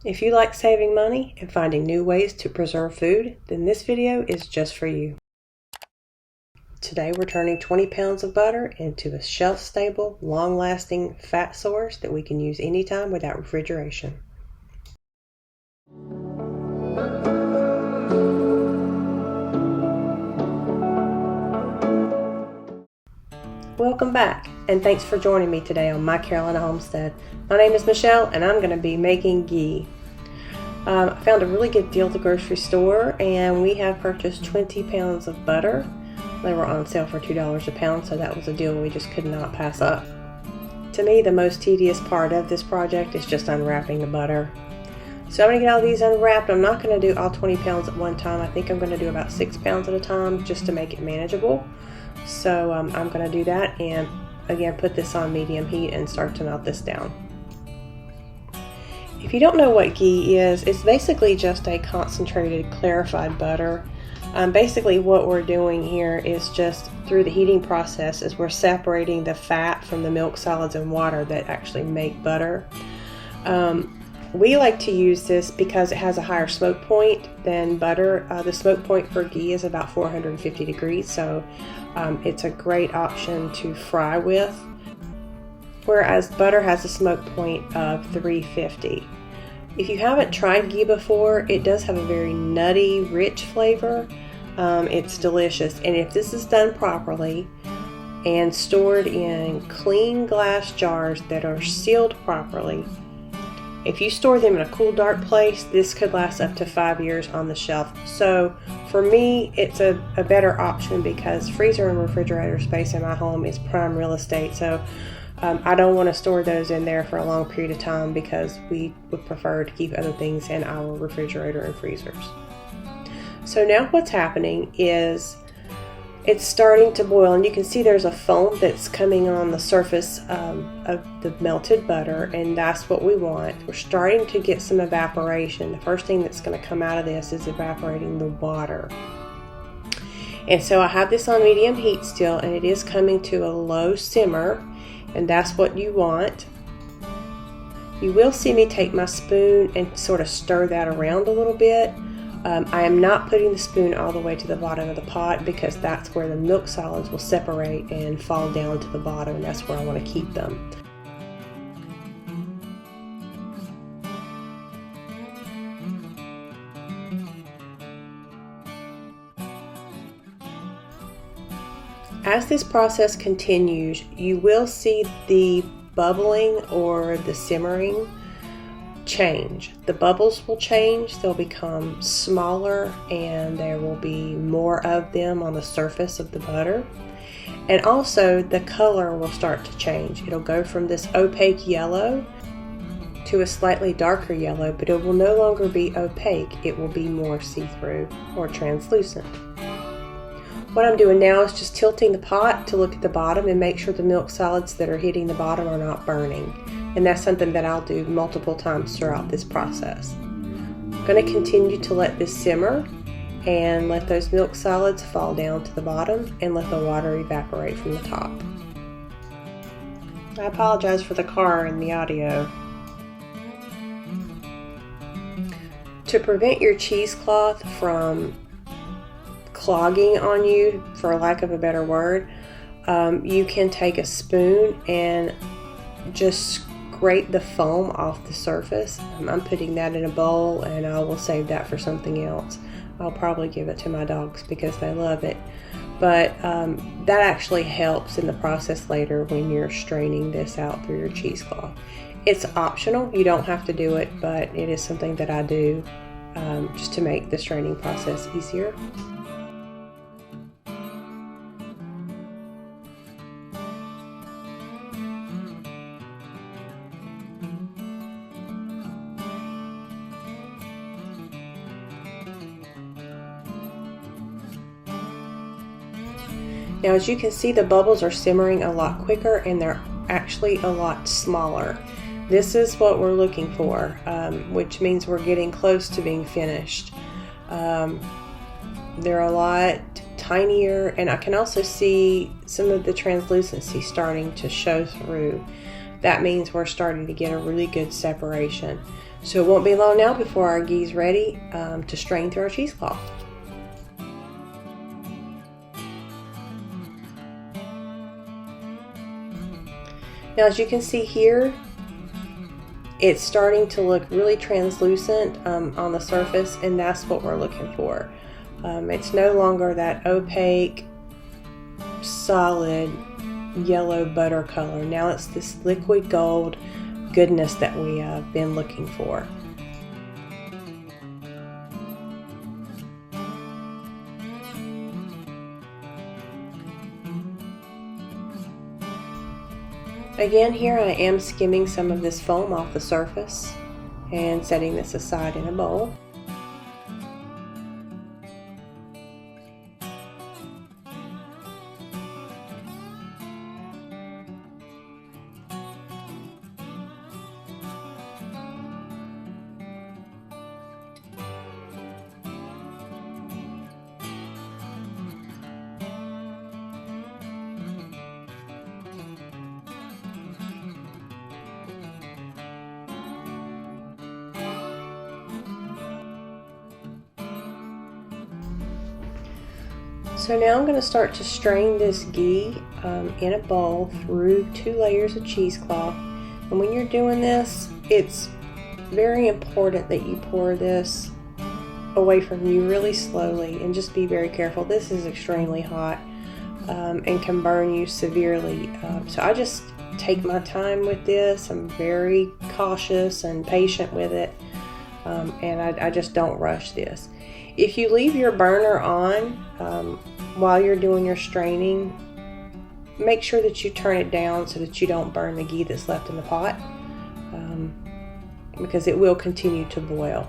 If you like saving money and finding new ways to preserve food, then this video is just for you. Today we're turning 20 pounds of butter into a shelf-stable, long-lasting fat source that we can use anytime without refrigeration. Welcome back, and thanks for joining me today on My Carolina Homestead. My name is Michelle, and I'm going to be making ghee. I found a really good deal at the grocery store, and we have purchased 20 pounds of butter. They were on sale for $2 a pound, so that was a deal we just could not pass up. To me, the most tedious part of this project is just unwrapping the butter. So I'm going to get all these unwrapped. I'm not going to do all 20 pounds at one time. I think I'm going to do about 6 pounds at a time just to make it manageable. So I'm going to do that, and again put this on medium heat and start to melt this down. If you don't know what ghee is, it's basically just a concentrated clarified butter. Basically what we're doing here is just through the heating process is we're separating the fat from the milk solids and water that actually make butter. We like to use this because it has a higher smoke point than butter. The smoke point for ghee is about 450 degrees, so it's a great option to fry with, whereas butter has a smoke point of 350. If you haven't tried ghee before, it does have a very nutty, rich flavor. It's delicious, and if this is done properly and stored in clean glass jars that are sealed properly, if you store them in a cool, dark place, this could last up to 5 years on the shelf. So for me, it's a better option because freezer and refrigerator space in my home is prime real estate. So I don't want to store those in there for a long period of time because we would prefer to keep other things in our refrigerator and freezers. So now what's happening is it's starting to boil, and you can see there's a foam that's coming on the surface of the melted butter, and that's what we want. We're starting to get some evaporation. The first thing that's going to come out of this is evaporating the water. And so I have this on medium heat still, and it is coming to a low simmer, and that's what you want. You will see me take my spoon and sort of stir that around a little bit. I am not putting the spoon all the way to the bottom of the pot because that's where the milk solids will separate and fall down to the bottom, and that's where I want to keep them. As this process continues, you will see the bubbling or the simmering change. The bubbles will change, they'll become smaller, and there will be more of them on the surface of the butter. And also the color will start to change. It'll go from this opaque yellow to a slightly darker yellow, but it will no longer be opaque. It will be more see-through or translucent. What I'm doing now is just tilting the pot to look at the bottom and make sure the milk solids that are hitting the bottom are not burning. And that's something that I'll do multiple times throughout this process. I'm going to continue to let this simmer and let those milk solids fall down to the bottom and let the water evaporate from the top. I apologize for the car and the audio. To prevent your cheesecloth from clogging on you, for lack of a better word, you can take a spoon and just scrape the foam off the surface. I'm putting that in a bowl, and I will save that for something else. I'll probably give it to my dogs because they love it. But that actually helps in the process later when you're straining this out through your cheesecloth. It's optional, you don't have to do it, but it is something that I do just to make the straining process easier. Now, as you can see, the bubbles are simmering a lot quicker, and they're actually a lot smaller. This is what we're looking for, which means we're getting close to being finished. They're a lot tinier, and I can also see some of the translucency starting to show through. That means we're starting to get a really good separation. So it won't be long now before our ghee is ready to strain through our cheesecloth. Now, as you can see here, it's starting to look really translucent on the surface, and that's what we're looking for. It's no longer that opaque, solid yellow butter color. Now it's this liquid gold goodness that we have been looking for. Again, here I am skimming some of this foam off the surface and setting this aside in a bowl. So now I'm going to start to strain this ghee in a bowl through 2 layers of cheesecloth. And when you're doing this, it's very important that you pour this away from you really slowly and just be very careful. This is extremely hot and can burn you severely. So I just take my time with this. I'm very cautious and patient with it, and I just don't rush this. If you leave your burner on while you're doing your straining, make sure that you turn it down so that you don't burn the ghee that's left in the pot, because it will continue to boil.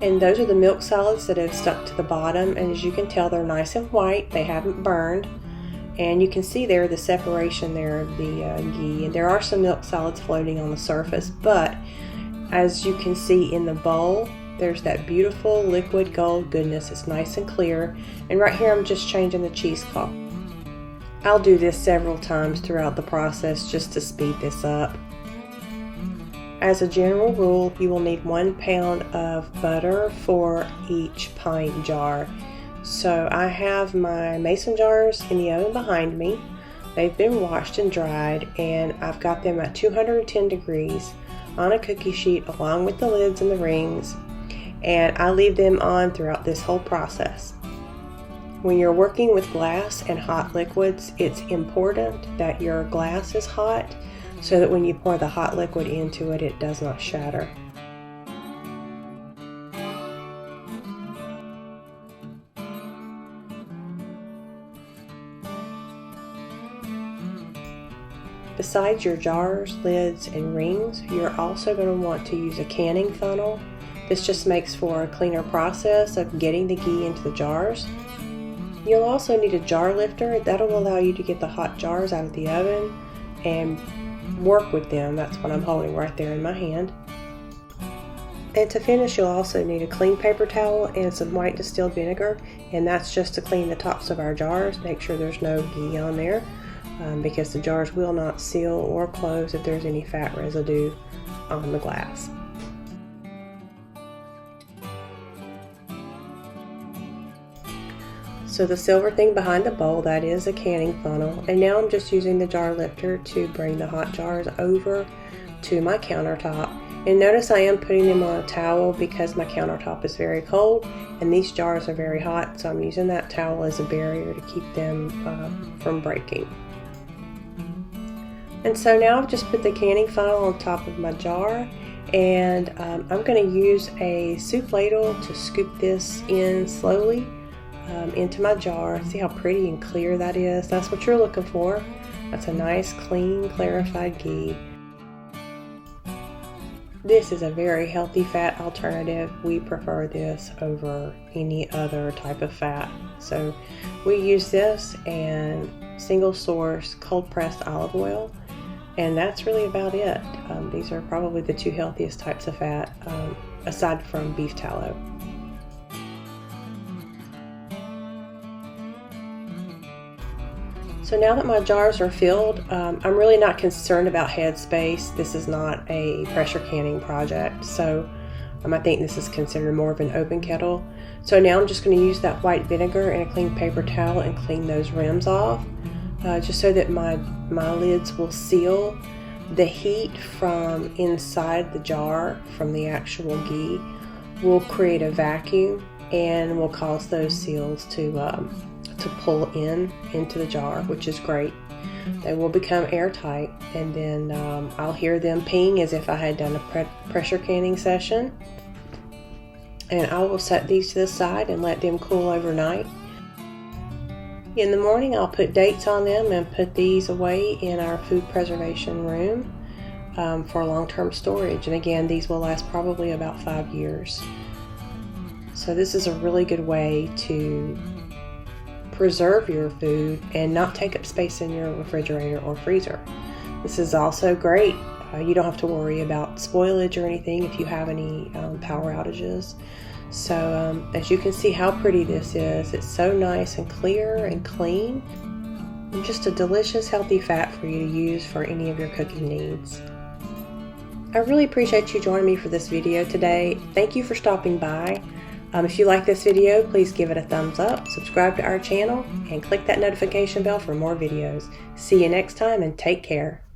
And those are the milk solids that have stuck to the bottom, and as you can tell, they're nice and white. They haven't burned. And you can see there the separation there of the ghee. And there are some milk solids floating on the surface, but as you can see in the bowl, there's that beautiful liquid gold goodness. It's nice and clear. And right here I'm just changing the cheesecloth. I'll do this several times throughout the process just to speed this up. As a general rule, you will need 1 pound of butter for each pint jar. So I have my mason jars in the oven behind me. They've been washed and dried, and I've got them at 210 degrees on a cookie sheet along with the lids and the rings, and I leave them on throughout this whole process. When you're working with glass and hot liquids, it's important that your glass is hot so that when you pour the hot liquid into it, it does not shatter. Besides your jars, lids, and rings, you're also going to want to use a canning funnel. This just makes for a cleaner process of getting the ghee into the jars. You'll also need a jar lifter. That'll allow you to get the hot jars out of the oven and work with them. That's what I'm holding right there in my hand. And to finish, you'll also need a clean paper towel and some white distilled vinegar, and that's just to clean the tops of our jars. Make sure there's no ghee on there. Because the jars will not seal or close if there's any fat residue on the glass. So the silver thing behind the bowl, that is a canning funnel, and now I'm just using the jar lifter to bring the hot jars over to my countertop. And notice I am putting them on a towel because my countertop is very cold and these jars are very hot, so I'm using that towel as a barrier to keep them from breaking. And so now I've just put the canning funnel on top of my jar, and I'm going to use a soup ladle to scoop this in slowly into my jar. See how pretty and clear that is? That's what you're looking for. That's a nice, clean, clarified ghee. This is a very healthy fat alternative. We prefer this over any other type of fat. So we use this and single source cold pressed olive oil. And that's really about it. These are probably the 2 healthiest types of fat, aside from beef tallow. So now that my jars are filled, I'm really not concerned about headspace. This is not a pressure canning project, so I think this is considered more of an open kettle. So now I'm just going to use that white vinegar and a clean paper towel and clean those rims off, just so that my lids will seal. The heat from inside the jar, from the actual ghee, will create a vacuum and will cause those seals to pull into the jar, which is great. They will become airtight, and then I'll hear them ping as if I had done a pressure canning session. And I will set these to the side and let them cool overnight. In the morning, I'll put dates on them and put these away in our food preservation room for long-term storage. And again, these will last probably about 5 years. So this is a really good way to preserve your food and not take up space in your refrigerator or freezer. This is also great. You don't have to worry about spoilage or anything if you have any power outages. So as you can see how pretty this is, it's so nice and clear and clean, and just a delicious healthy fat for you to use for any of your cooking needs. I really appreciate you joining me for this video today. Thank you for stopping by. If you like this video, please give it a thumbs up, subscribe to our channel, and click that notification bell for more videos. See you next time, and take care.